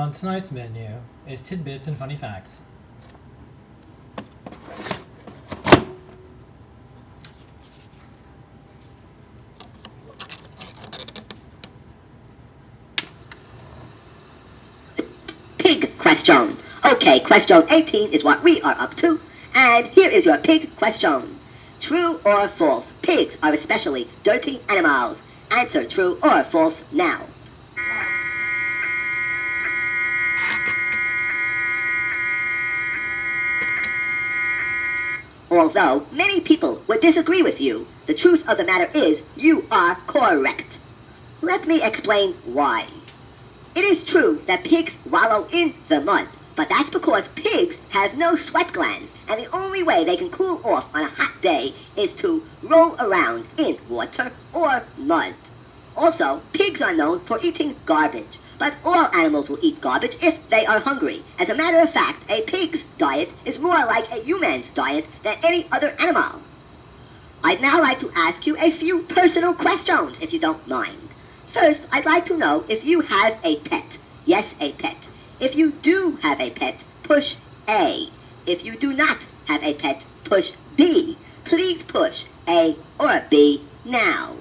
On tonight's menu is tidbits and funny facts. Pig question. Okay, question 18 is what we are up to. And here is your pig question. True or false? Pigs are especially dirty animals. Answer true or false now. Although many people would disagree with you, the truth of the matter is you are correct. Let me explain why. It is true that pigs wallow in the mud, but that's because pigs have no sweat glands, and the only way they can cool off on a hot day is to roll around in water or mud. Also, pigs are known for eating garbage, but all animals will eat garbage if they are hungry. As a matter of fact, a pig's diet is more like a human's diet than any other animal. I'd now like to ask you a few personal questions, if you don't mind. First, I'd like to know if you have a pet. Yes, a pet. If you do have a pet, push A. If you do not have a pet, push B. Please push A or B now.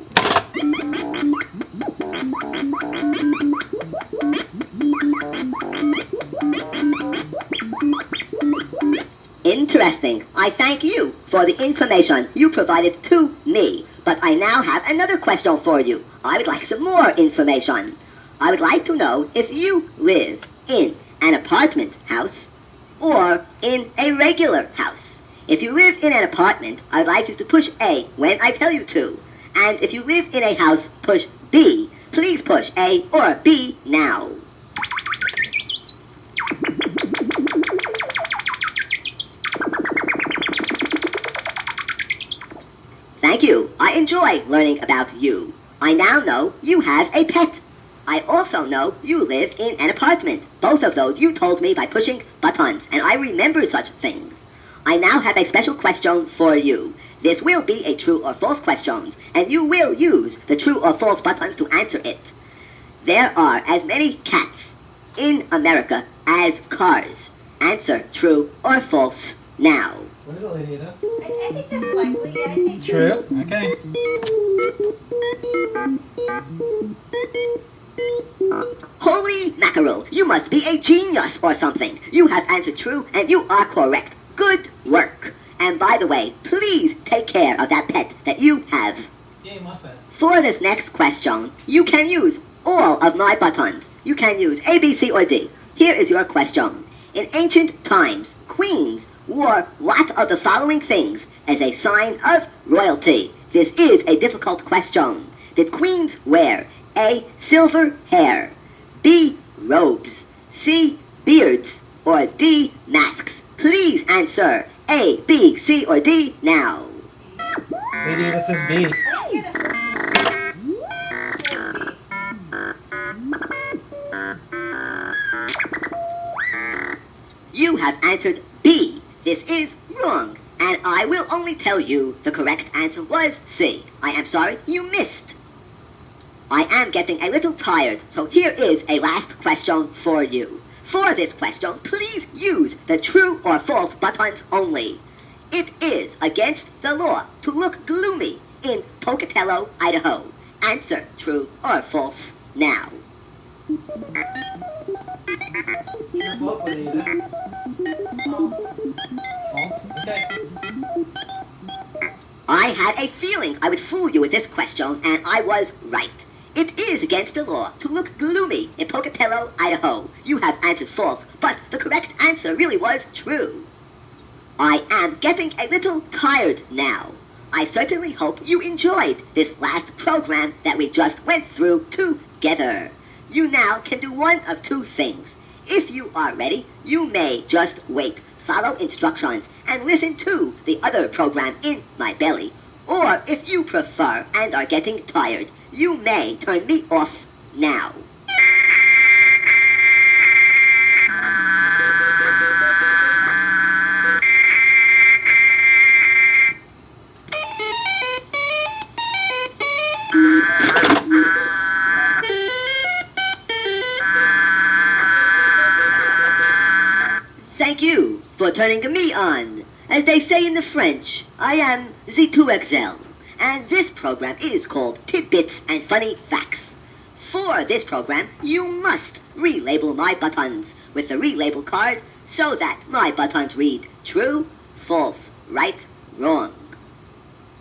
Interesting. I thank you for the information you provided to me. But I now have another question for you. I would like some more information. I would like to know if you live in an apartment house or in a regular house. If you live in an apartment, I'd like you to push A when I tell you to. And if you live in a house, push B. Please push A or B now. Thank you. I enjoy learning about you. I now know you have a pet. I also know you live in an apartment. Both of those you told me by pushing buttons, and I remember such things. I now have a special question for you. This will be a true or false question, and you will use the true or false buttons to answer it. There are as many cats in America as cars. Answer true or false now. What is it, Ladyada? I think that's likely. I think True? Okay. Holy mackerel, you must be a genius or something. You have answered true and you are correct. Good work. And by the way, please take care of that pet that you have. Yeah, must be. For this next question, you can use all of my buttons. You can use A, B, C, or D. Here is your question. In ancient times, queens wore what of the following things as a sign of royalty? This is a difficult question. Did queens wear A, silver hair, B, robes, C, beards, or D, masks? Please answer A, B, C, or D now. Ladyada says B. I didn't hear the You have answered B. This is wrong, and I will only tell you the correct answer was C. I am sorry you missed. I am getting a little tired, so here is a last question for you. For this question, please use the true or false buttons only. It is against the law to look gloomy in Pocatello, Idaho. Answer true or false now. False, Ladyada. false. False? Okay. I had a feeling I would fool you with this question, and I was right. It is against the law to look gloomy in Pocatello, Idaho. You have answered false, but the correct answer really was true. I am getting a little tired now. I certainly hope you enjoyed this last program that we just went through together. You now can do one of two things. If you are ready, you may just wait, follow instructions, and listen to the other program in my belly. Or if you prefer and are getting tired, you may turn me off now. for turning me on. As they say in the French, I am Z2XL, and this program is called Tidbits and Funny Facts. For this program, you must relabel my buttons with the relabel card so that my buttons read true, false, right, wrong.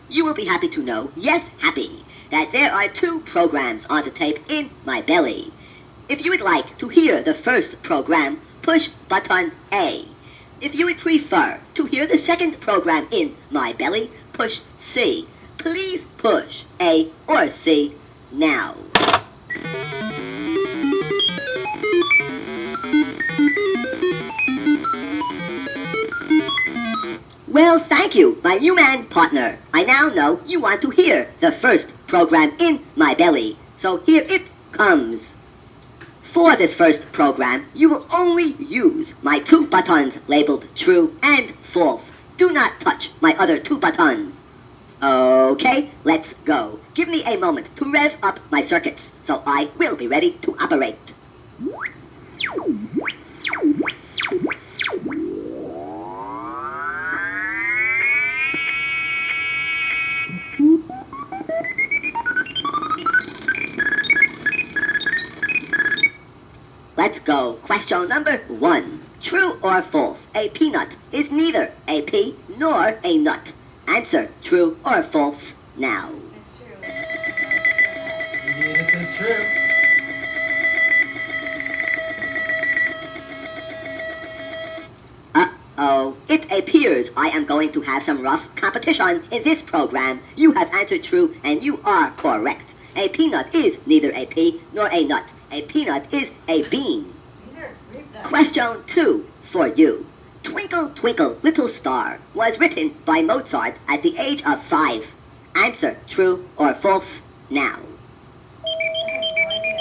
You will be happy to know, yes, happy, that there are 2 programs on the tape in my belly. If you would like to hear the first program, push button A. If you would prefer to hear the second program in my belly, push C. Please push A or C now. Well, thank you, my human partner. I now know you want to hear the first program in my belly, so here it comes. For this first program, you will only use my 2 buttons labeled true and false. Do not touch my other 2 buttons. Okay, let's go. Give me a moment to rev up my circuits, so I will be ready to operate. Let's go. Question number 1. True or false? A peanut is neither a pea nor a nut. Answer true or false now. It's true. Maybe this is true. Uh-oh. It appears I am going to have some rough competition in this program. You have answered true and you are correct. A peanut is neither a pea nor a nut. A peanut is a bean. These are grape nuts. Question 2 for you. Twinkle, Twinkle, Little Star was written by Mozart at the age of 5. Answer true or false now. I have no idea.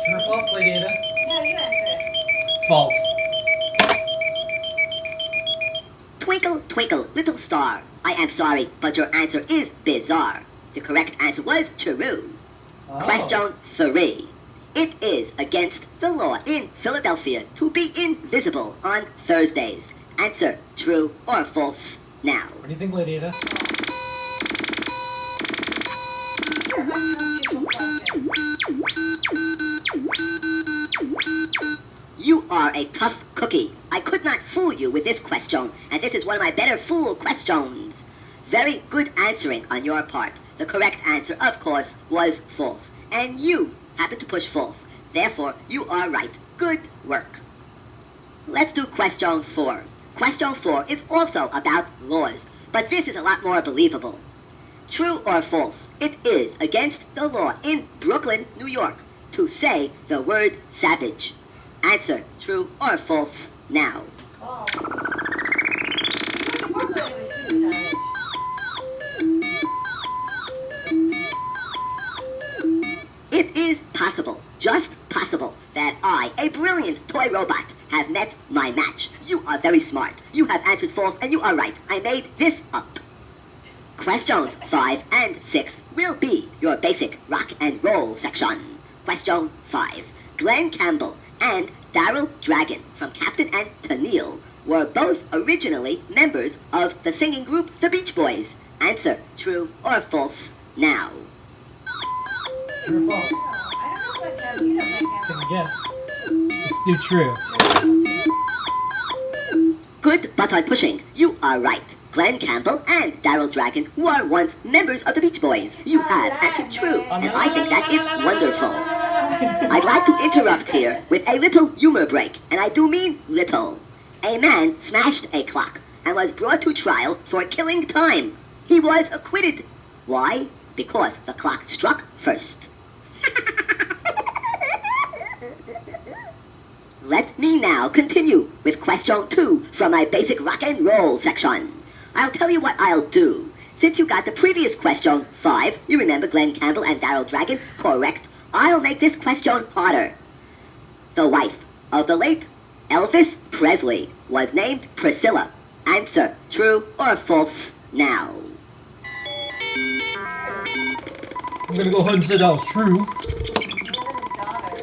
True or false, Ladyada? No, you answer it. False. Twinkle, Twinkle, Little Star. I am sorry, but your answer is bizarre. The correct answer was true. Oh. Question 3. It is against the law in Philadelphia to be invisible on Thursdays. Answer true or false now. What do you think, Ladyada? These are unconstitutional questions. You are a tough cookie. I could not fool you with this question, and this is one of my better fool questions. Very good answering on your part. The correct answer, of course, was false. And you happened to push false. Therefore, you are right. Good work. Let's do question 4. Question 4 is also about laws, but this is a lot more believable. True or false? It is against the law in Brooklyn, New York, to say the word savage. Answer true or false now. False. Before going to suicide. It is possible, just possible, that I, a brilliant toy robot, have met my match. You are very smart. You have answered false and you are right. I made this up. Questions 5 and 6 will be your basic rock and roll section. Question 5. Glenn Campbell and Daryl Dragon from Captain and Tennille were both originally members of the singing group The Beach Boys. Answer true or false now. True or false? No, I don't know what that. You know that. Take a guess. Let's do true. Good button pushing. You are right. Glenn Campbell and Daryl Dragon were once members of the Beach Boys. You have answered true, and I think that is wonderful. I'd like to interrupt here with a little humor break, and I do mean little. A man smashed a clock and was brought to trial for killing time. He was acquitted. Why? Because the clock struck first. Let me now continue with question 2 from my basic rock and roll section. I'll tell you what I'll do. Since you got the previous question 5, you remember Glenn Campbell and Daryl Dragon, correct? I'll make this question harder. The wife of the late Elvis Presley was named Priscilla. Answer true or false now. I'm gonna go ahead and say that was true. Daughter.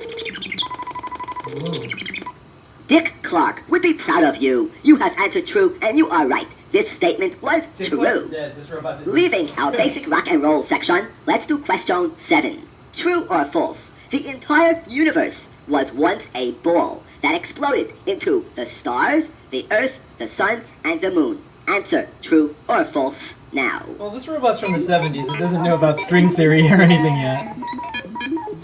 Whoa. Dick Clark would be proud of you. You have answered true, and you are right. This statement was true. Dead. This robot didn't- Leaving our basic rock and roll section, let's do question 7. True or false? The entire universe was once a ball that exploded into the stars, the earth, the sun, and the moon. Answer true or false now. Well, this robot's from the 70s. It doesn't know about string theory or anything yet.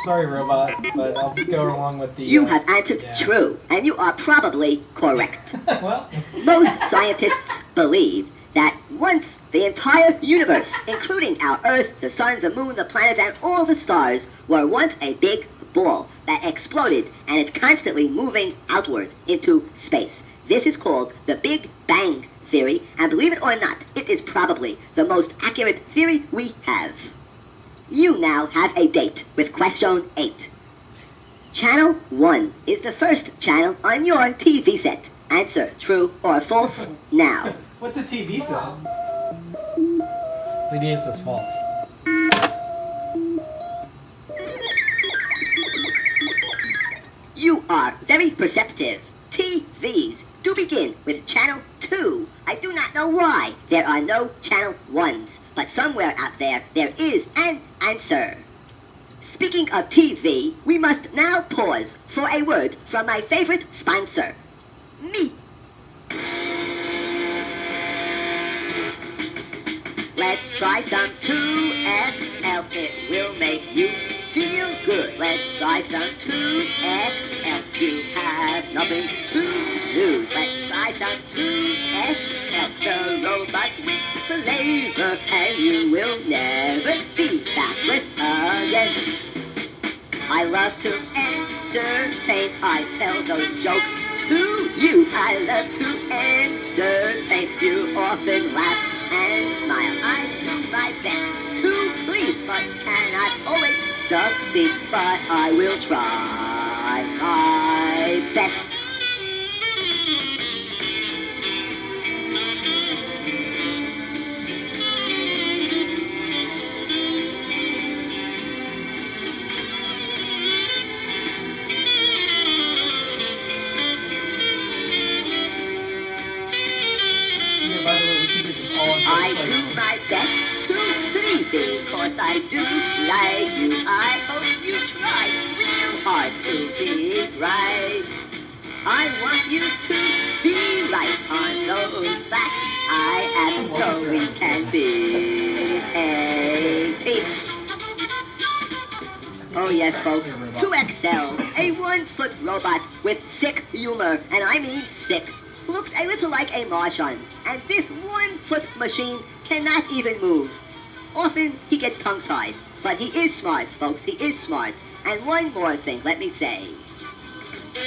Sorry, robot, but I'll just go along with the... You have answered yeah. true, and you are probably correct. Well, Most scientists believe that once the entire universe, including our Earth, the sun, the moon, the planets, and all the stars, were once a big ball that exploded and is constantly moving outward into space. This is called the Big Bang Theory, and believe it or not, it is probably the most accurate theory we have. You now have a date with question 8. Channel 1 is the first channel on your TV set. Answer true or false now. what's a TV set? Ladyada says false. You are very perceptive. TVs do begin with channel 2. I do not know why there are no channel 1s, but somewhere out there is an answer. Speaking of TV, we must now pause for a word from my favorite sponsor, me. Let's try some 2XL. It will make you feel good. Let's try some 2XL. You have nothing to lose. Let's try some 2XL. The robot with flavor, and you will never be backless again. I love to entertain. I tell those jokes to you. I love to entertain. You often laugh and smile. I do my best to please, but cannot always succeed. But I will try my best. Yeah, by the way, we can do this all on I Spotify. do my best to please you, 'cause I do like you. I hope you try real hard to be right. I want you to be right on those facts. I ask so we can be a team. Oh yes, folks, 2XL, a 1-foot robot with sick humor, and I mean sick. Looks a little like a Martian, and this 1-foot machine cannot even move. Often he gets tongue-tied, but he is smart, folks, he is smart. And one more thing, let me say.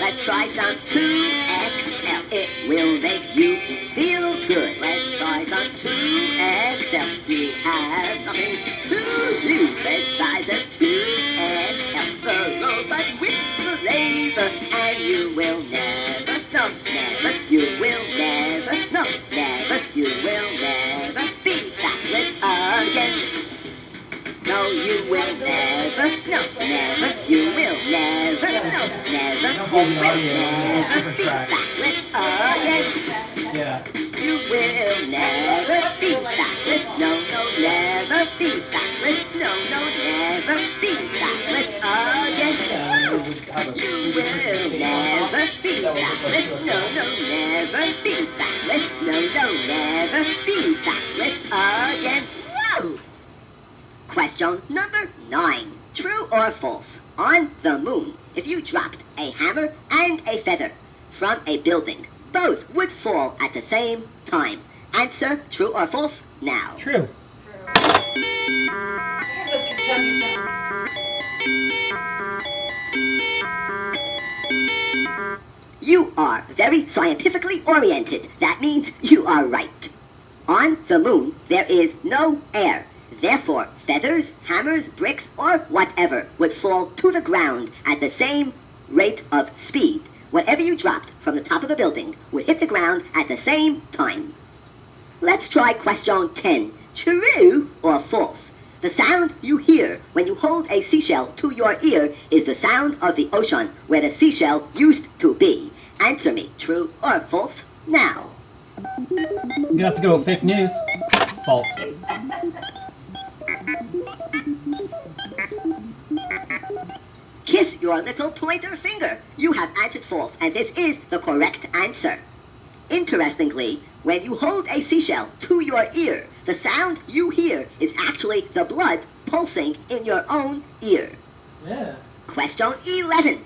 Let's try some 2XL, it will make you feel good. Let's try some 2XL, you have nothing to lose. Let's try some 2XL, the robot with flavor, and you will never, no, never, you will never, no, never, you will never be backless again. No, you will never, no, never, you will never, no, never, Don't you will hold the audio, it's never different be tracks. backless again. Yeah. You will never be backless, no, no, never be backless, no, no, never be backless again. Yeah, we would have a You will never be backless, no, no, never be backless, no, no, never be backless again. Whoa! Question number 9. True or false? On the moon, if you dropped a hammer and a feather from a building, both would fall at the same time. Answer true or false now. True. You are very scientifically oriented. That means you are right. On the moon, there is no air. Therefore, feathers, hammers, bricks, or whatever would fall to the ground at the same rate of speed. Whatever you dropped from the top of the building would hit the ground at the same time. Let's try question 10. True or false? The sound you hear when you hold a seashell to your ear is the sound of the ocean where the seashell used to be. Answer me, true or false, now. I'm gonna have to go with fake news. False. Kiss your little pointer finger. You have answered false, and this is the correct answer. Interestingly, when you hold a seashell to your ear, the sound you hear is actually the blood pulsing in your own ear. Yeah. Question 11.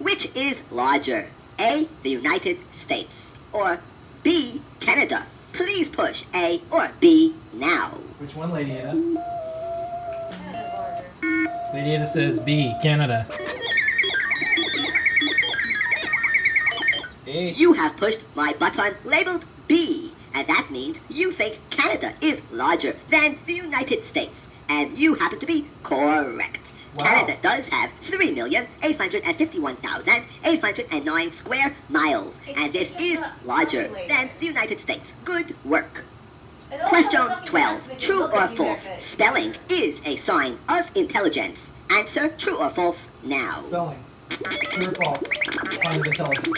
Which is larger? A, the United States, or B, Canada? Please push A or B now. Which one, Ladyada? Canada's larger. Ladyada says B, Canada. A. You have pushed my button labeled B, and that means you think Canada is larger than the United States, and you happen to be correct. Wow. Canada does have 3,851,809 square miles, and this is larger than the United States. Good work. And also, Question something 12. else we can True look or at you false? back then. Spelling is a sign of intelligence. Answer true or false now. Spelling. True or false? Sign of intelligence.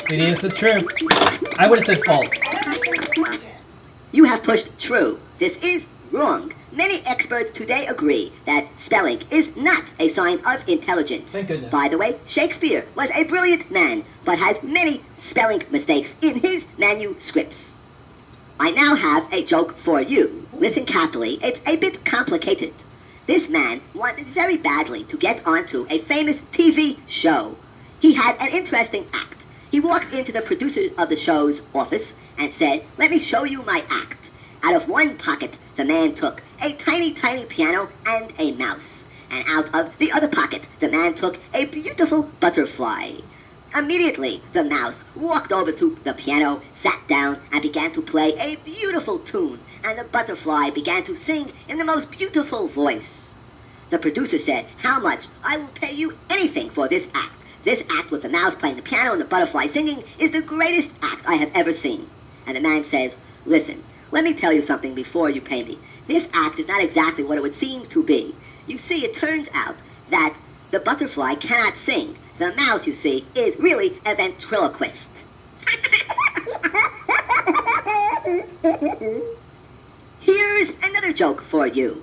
Ladyada says true. I would have said false. I understand the question. You have pushed true. This is wrong. Many experts today agree that spelling is not a sign of intelligence. Thank goodness. By the way, Shakespeare was a brilliant man, but has many spelling mistakes in his manuscripts. I now have a joke for you. Listen carefully, it's a bit complicated. This man wanted very badly to get onto a famous TV show. He had an interesting act. He walked into the producer of the show's office and said, "Let me show you my act." Out of one pocket, the man took a tiny, tiny piano and a mouse. And out of the other pocket, the man took a beautiful butterfly. Immediately, the mouse walked over to the piano, sat down, and began to play a beautiful tune, and the butterfly began to sing in the most beautiful voice. The producer said, "How much? I will pay you anything for this act. This act with the mouse playing the piano and the butterfly singing is the greatest act I have ever seen." And the man says, "Listen, let me tell you something before you pay me. This act is not exactly what it would seem to be. You see, it turns out that the butterfly cannot sing. The mouse, you see, is really a ventriloquist." Here's another joke for you.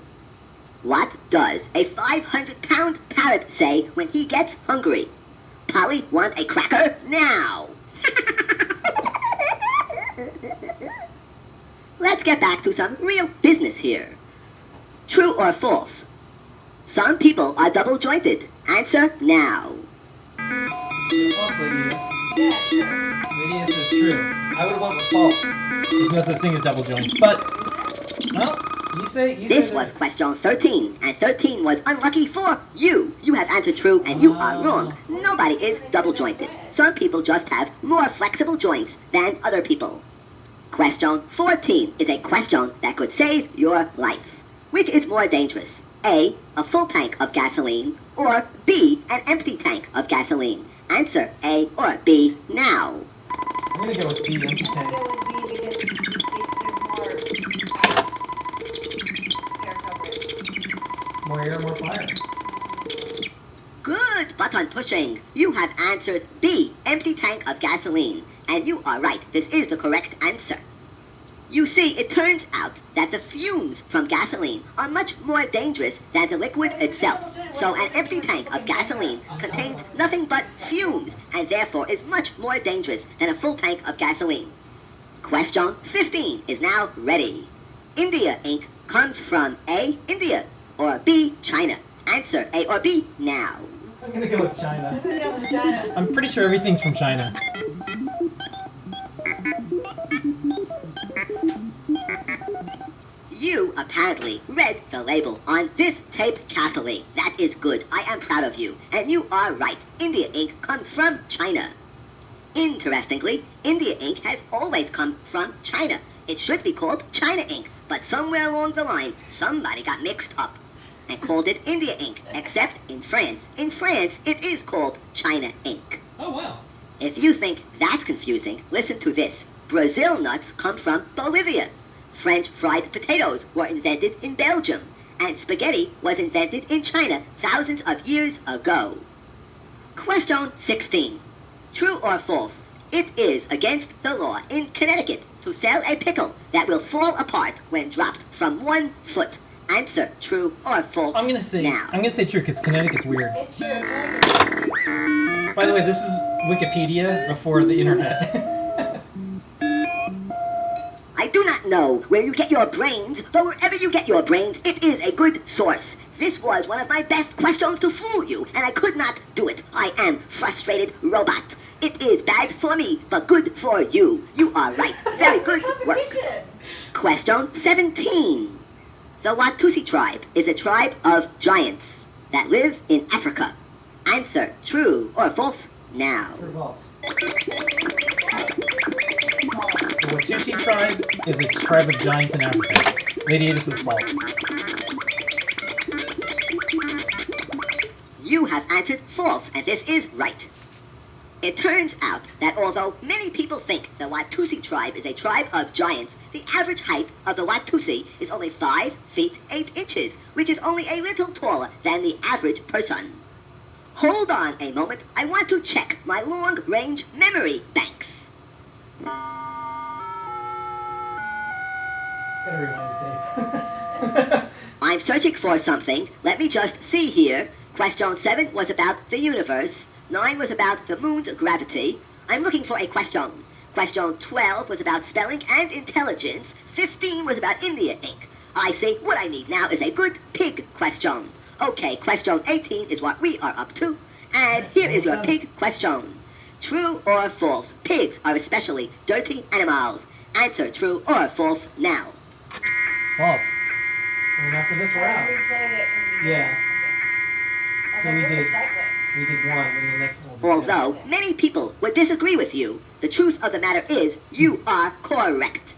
What does a 500-pound parrot say when he gets hungry? "Polly, want a cracker now." Let's get back to some real business here. True or false? Some people are double-jointed. Answer now. False, Ladyada. Yeah, sure. Ladyada says true. I would have went with false. There's no such thing as double joints. But, well, you say This was question 13, and 13 was unlucky for you. You have answered true, and you are wrong. Nobody is double-jointed. Some people just have more flexible joints than other people. Question 14 is a question that could save your life. Which is more dangerous? A, a full tank of gasoline, or B, an empty tank of gasoline? Answer A or B now. I'm gonna go with B, empty tank. It would be because they give more air coverage. More air, more fire. Good button pushing. You have answered B, empty tank of gasoline. And you are right. This is the correct answer. You see, it turns out that the fumes from gasoline are much more dangerous than the liquid itself. So an empty tank of gasoline contains nothing but fumes, and therefore is much more dangerous than a full tank of gasoline. Question 15 is now ready. India ink comes from A, India, or B, China. Answer A or B now. I'm gonna go with China. Yeah, vagina. I'm pretty sure everything's from China. You apparently read the label on this tape carefully. That is good. I am proud of you. And you are right. India ink comes from China. Interestingly, India ink has always come from China. It should be called China ink, but somewhere along the line, somebody got mixed up and called it India ink, except in France. In France, it is called China ink. Oh, wow. If you think that's confusing, listen to this. Brazil nuts come from Bolivia. French fried potatoes were invented in Belgium, and spaghetti was invented in China thousands of years ago. Question 16. True or false? It is against the law in Connecticut to sell a pickle that will fall apart when dropped from 1 foot. Answer true or false. I'm gonna say now. true because Connecticut's weird. It's true. By the way, this is Wikipedia before the internet. I do not know where you get your brains, but wherever you get your brains, it is a good source. This was one of my best questions to fool you, and I could not do it. I am frustrated robot. It is bad for me, but good for you. You are right. Very good work. Question 17. The Watusi tribe is a tribe of giants that live in Africa. Answer true or false now. True or false? The Watusi tribe is a tribe of giants in Africa. Ladyada says false. You have answered false, and this is right. It turns out that although many people think the Watusi tribe is a tribe of giants, the average height of the Watusi is only 5 feet 8 inches, which is only a little taller than the average person. Hold on a moment, I want to check my long-range memory banks. Gotta rewind the tape. I'm searching for something. Let me just see here. Question 7 was about the universe. 9 was about the moon's gravity. I'm looking for a question. Question 12 was about spelling and intelligence. 15 was about India ink. I see. What I need now is a good pig question. Okay, question 18 is what we are up to. And here is your pig question. True or false? Pigs are especially dirty animals. Answer true or false now. False. And after this, we're out. We played it from the Yeah. I was So like, we we're did. recycling. We did one, and the next one will be two. Although many people would disagree with you, the truth of the matter is you are correct.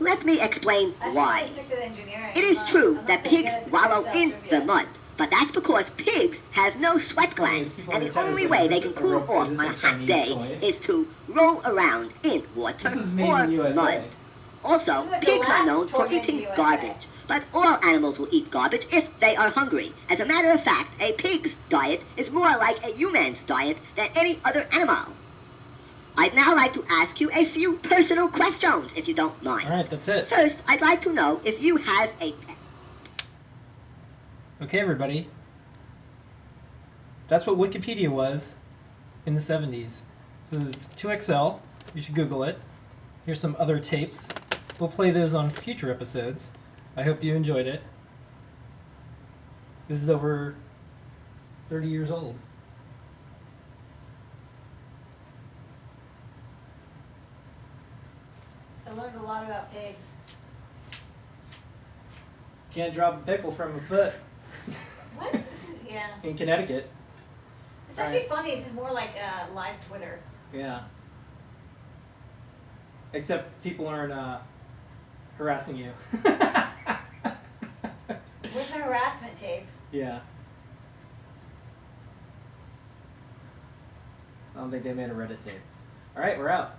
Let me explain I should why. really stick to the engineering. It is I'm true not that so pigs good at the wallow Excel in trivia. the mud, but that's because pigs have no sweat glands, and the only way they can cool off on a hot day is to roll around in water This is made or in USA. mud. Also, This is like the pigs are last known for toy in the eating USA. garbage, but all animals will eat garbage if they are hungry. As a matter of fact, a pig's diet is more like a human's diet than any other animal. I'd now like to ask you a few personal questions, if you don't mind. Alright, that's it. First, I'd like to know if you have a pet. Okay, everybody. That's what Wikipedia was in the 70s. So there's 2XL. You should Google it. Here's some other tapes. We'll play those on future episodes. I hope you enjoyed it. This is over 30 years old. I learned a lot about pigs. Can't drop a pickle from a foot What? This is, yeah. in Connecticut. It's actually funny. This is more like live Twitter. Yeah. Except people aren't harassing you. Where's the harassment tape? Yeah. I don't think they made a Reddit tape. Alright, we're out.